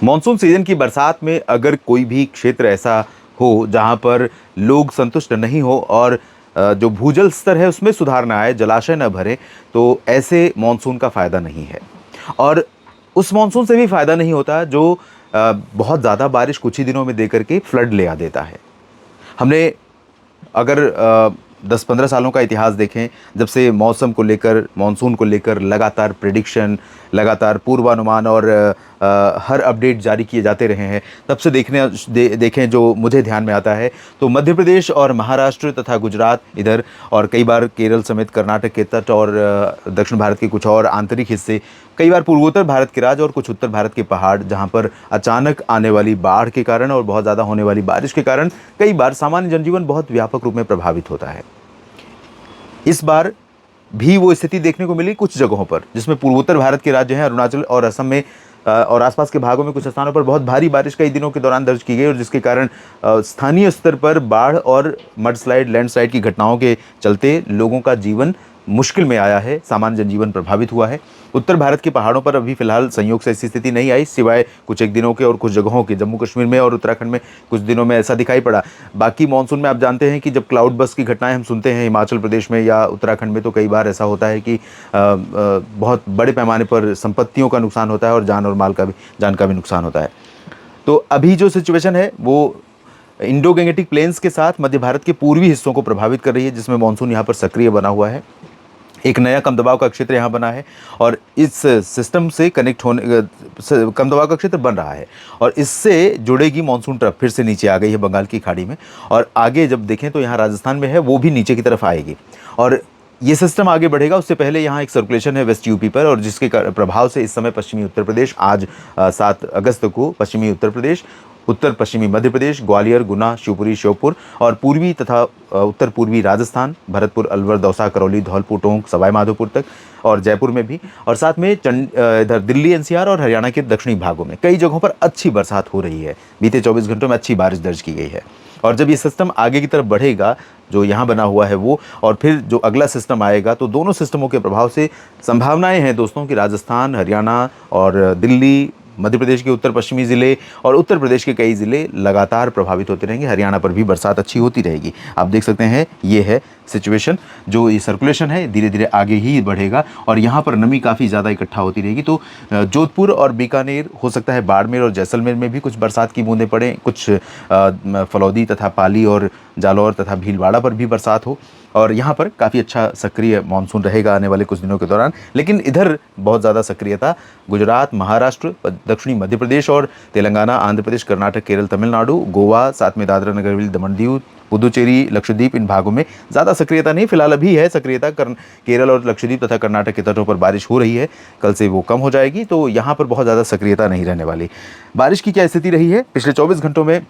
Monsoon season की बरसात में अगर कोई भी क्षेत्र ऐसा हो जहां पर लोग संतुष्ट नहीं हो और जो भूजल स्तर है उसमें सुधार ना आए, जलाशय न भरे, तो ऐसे मानसून का फायदा नहीं है। और उस मानसून से भी फायदा नहीं होता जो बहुत ज़्यादा बारिश कुछ ही दिनों में दे करके फ्लड ले आ देता है। हमने अगर 10-15 सालों का इतिहास देखें, जब से मौसम को लेकर, मानसून को लेकर लगातार प्रेडिक्शन, लगातार पूर्वानुमान और हर अपडेट जारी किए जाते रहे हैं, तब से देखें जो मुझे ध्यान में आता है, तो मध्य प्रदेश और महाराष्ट्र तथा गुजरात इधर, और कई बार केरल समेत कर्नाटक के तट और दक्षिण भारत के कुछ और आंतरिक हिस्से, कई बार पूर्वोत्तर भारत के राज्य और कुछ उत्तर भारत के पहाड़, जहां पर अचानक आने वाली बाढ़ के कारण और बहुत ज़्यादा होने वाली बारिश के कारण कई बार सामान्य जनजीवन बहुत व्यापक रूप में प्रभावित होता है। इस बार भी वो स्थिति देखने को मिली कुछ जगहों पर, जिसमें पूर्वोत्तर भारत के राज्य हैं अरुणाचल और असम में और आसपास के भागों में कुछ स्थानों पर बहुत भारी बारिश कई दिनों के दौरान दर्ज की गई, और जिसके कारण स्थानीय स्तर पर बाढ़ और मडस्लाइड, लैंडस्लाइड की घटनाओं के चलते लोगों का जीवन मुश्किल में आया है, सामान्य जनजीवन प्रभावित हुआ है। उत्तर भारत के पहाड़ों पर अभी फिलहाल संयोग से ऐसी स्थिति नहीं आई, सिवाय कुछ एक दिनों के और कुछ जगहों के, जम्मू कश्मीर में और उत्तराखंड में कुछ दिनों में ऐसा दिखाई पड़ा। बाकी मानसून में आप जानते हैं कि जब क्लाउड बस्ट की घटनाएं हम सुनते हैं हिमाचल प्रदेश में या उत्तराखंड में, तो कई बार ऐसा होता है कि बहुत बड़े पैमाने पर संपत्तियों का नुकसान होता है और जान का भी नुकसान होता है। तो अभी जो सिचुएशन है वो इंडो गैंगेटिक प्लेन्स के साथ मध्य भारत के पूर्वी हिस्सों को प्रभावित कर रही है, जिसमें मानसून यहाँ पर सक्रिय बना हुआ है। एक नया कम दबाव का क्षेत्र यहाँ बना है और इस सिस्टम से कनेक्ट होने कम दबाव का क्षेत्र बन रहा है और इससे जुड़ेगी मानसून ट्रफ, फिर से नीचे आ गई है बंगाल की खाड़ी में, और आगे जब देखें तो यहाँ राजस्थान में है, वो भी नीचे की तरफ आएगी और ये सिस्टम आगे बढ़ेगा। उससे पहले यहाँ एक सर्कुलेशन है वेस्ट यूपी पर, और जिसके प्रभाव से इस समय पश्चिमी उत्तर प्रदेश, आज 7 अगस्त को पश्चिमी उत्तर प्रदेश, उत्तर पश्चिमी मध्य प्रदेश, ग्वालियर, गुना, शिवपुरी, श्योपुर और पूर्वी तथा उत्तर पूर्वी राजस्थान, भरतपुर, अलवर, दौसा, करौली, धौलपुर, टोंक, सवाई माधोपुर तक और जयपुर में भी, और साथ में इधर दिल्ली, एनसीआर और हरियाणा के दक्षिणी भागों में कई जगहों पर अच्छी बरसात हो रही है। बीते 24 घंटों में अच्छी बारिश दर्ज की गई है। और जब ये सिस्टम आगे की तरफ बढ़ेगा, जो यहाँ बना हुआ है वो, और फिर जो अगला सिस्टम आएगा, तो दोनों सिस्टमों के प्रभाव से संभावनाएं हैं दोस्तों कि राजस्थान, हरियाणा और दिल्ली, मध्य प्रदेश के उत्तर पश्चिमी ज़िले और उत्तर प्रदेश के कई ज़िले लगातार प्रभावित होते रहेंगे। हरियाणा पर भी बरसात अच्छी होती रहेगी। आप देख सकते हैं ये है सिचुएशन, जो ये सर्कुलेशन है धीरे धीरे आगे ही बढ़ेगा और यहाँ पर नमी काफ़ी ज़्यादा इकट्ठा होती रहेगी। तो जोधपुर और बीकानेर, हो सकता है बाड़मेर और जैसलमेर में भी कुछ बरसात की बूंदें पड़ें, कुछ फलौदी तथा पाली और जालौर तथा भीलवाड़ा पर भी बरसात हो, और यहाँ पर काफ़ी अच्छा सक्रिय मानसून रहेगा आने वाले कुछ दिनों के दौरान। लेकिन इधर बहुत ज़्यादा सक्रियता गुजरात, महाराष्ट्र, दक्षिणी मध्य प्रदेश और तेलंगाना, आंध्र प्रदेश, कर्नाटक, केरल, तमिलनाडु, गोवा, साथ में दादरा नगर हवेली, दमन दीव, पुदुचेरी, लक्षद्वीप, इन भागों में ज़्यादा सक्रियता नहीं, फिलहाल अभी है सक्रियता। केरल और लक्षद्वीप तथा कर्नाटक के तटों पर बारिश हो रही है, कल से वो कम हो जाएगी, तो यहाँ पर बहुत ज़्यादा सक्रियता नहीं रहने वाली। बारिश की क्या स्थिति रही है पिछले 24 घंटों में,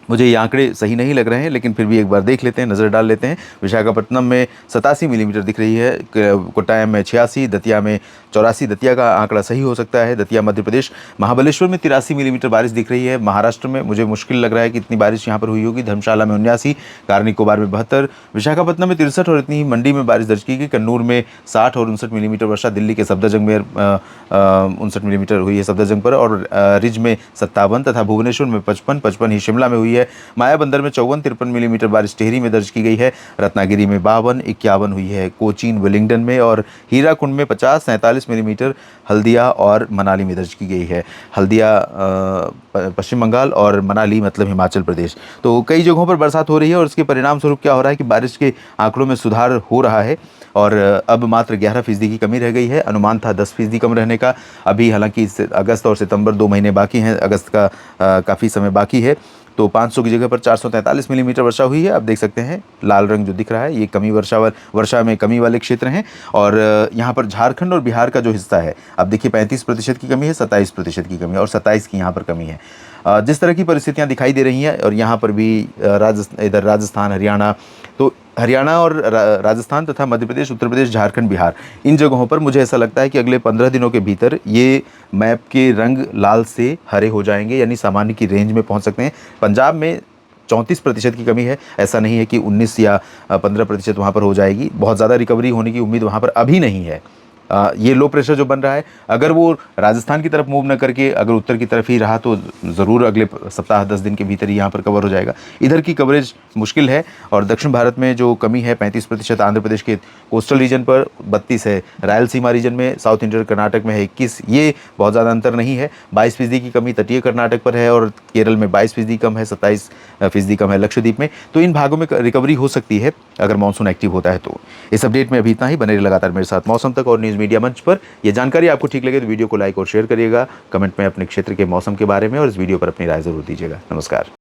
मुझे ये आंकड़े सही नहीं लग रहे हैं, लेकिन फिर भी एक बार देख लेते हैं, नज़र डाल लेते हैं। विशाखापट्टनम में 87 मिलीमीटर दिख रही है, कोट्टायम में 86, दतिया में 84, दतिया का आंकड़ा सही हो सकता है, दतिया मध्य प्रदेश। महाबलेश्वर में 83 मिलीमीटर बारिश दिख रही है। महाराष्ट्र में मुझे मुश्किल लग रहा है कि इतनी बारिश यहाँ पर हुई होगी। धर्मशाला में 79, कार निकोबार में 72, विशाखापट्टनम में 63 और इतनी ही मंडी में बारिश दर्ज की गई। कन्नूर में 60 और 59 मिलीमीटर वर्षा, दिल्ली के सफदरजंग में 59 मिलीमीटर हुई है सफदरजंग पर, और रिज में 57 तथा भुवनेश्वर में 55 ही शिमला में हुई है। मायाबंदर में 54-53 मिलीमीटर बारिश टिहरी में दर्ज की गई है। रत्नागिरी में 52-51 हुई है। कोचीन, वेलिंगटन में और हीराकुंड में 50-47 मिलीमीटर हल्दिया और मनाली में दर्ज की गई है। हल्दिया पश्चिम बंगाल और मनाली मतलब हिमाचल प्रदेश। तो कई जगहों पर बरसात हो रही है और इसके परिणाम स्वरूप क्या हो रहा है कि बारिश के आंकड़ों में सुधार हो रहा है और अब मात्र 11% की कमी रह गई है। अनुमान था 10% कम रहने का। अभी हालांकि अगस्त और सितंबर 2 महीने बाकी हैं, अगस्त का काफ़ी समय बाकी है। तो 500 की जगह पर 443 मिलीमीटर वर्षा हुई है। आप देख सकते हैं लाल रंग जो दिख रहा है, ये कमी वर्षा में कमी वाले क्षेत्र हैं। और यहाँ पर झारखंड और बिहार का जो हिस्सा है, अब देखिए 35% की कमी है, 27% की कमी है और 27 की यहाँ पर कमी है। जिस तरह की परिस्थितियाँ दिखाई दे रही हैं, और यहाँ पर भी इधर राजस्थान, हरियाणा, तो हरियाणा और राजस्थान तथा मध्य प्रदेश, उत्तर प्रदेश, झारखंड, बिहार, इन जगहों पर मुझे ऐसा लगता है कि अगले 15 दिनों के भीतर ये मैप के रंग लाल से हरे हो जाएंगे, यानी सामान्य की रेंज में पहुंच सकते हैं। पंजाब में 34% की कमी है, ऐसा नहीं है कि 19 या 15% वहाँ पर हो जाएगी। बहुत ज़्यादा रिकवरी होने की उम्मीद वहाँ पर अभी नहीं है। ये लो प्रेशर जो बन रहा है, अगर वो राजस्थान की तरफ मूव न करके अगर उत्तर की तरफ ही रहा तो ज़रूर अगले सप्ताह 10 दिन के भीतर ही यहाँ पर कवर हो जाएगा। इधर की कवरेज मुश्किल है और दक्षिण भारत में जो कमी है 35%, आंध्र प्रदेश के कोस्टल रीजन पर 32 है, रायलसीमा रीजन में, साउथ इंडियन कर्नाटक में है 21, ये बहुत ज़्यादा अंतर नहीं है। 22% की कमी तटीय कर्नाटक पर है और केरल में 22% कम है, 27% कम है लक्षद्वीप में। तो इन भागों में रिकवरी हो सकती है अगर मानसून एक्टिव होता है तो। इस अपडेट में अभी इतना ही। बने रहिए लगातार मेरे साथ मौसम तक और न्यूज़ मीडिया मंच पर। यह जानकारी आपको ठीक लगे तो वीडियो को लाइक और शेयर करिएगा, कमेंट में अपने क्षेत्र के मौसम के बारे में और इस वीडियो पर अपनी राय जरूर दीजिएगा। नमस्कार।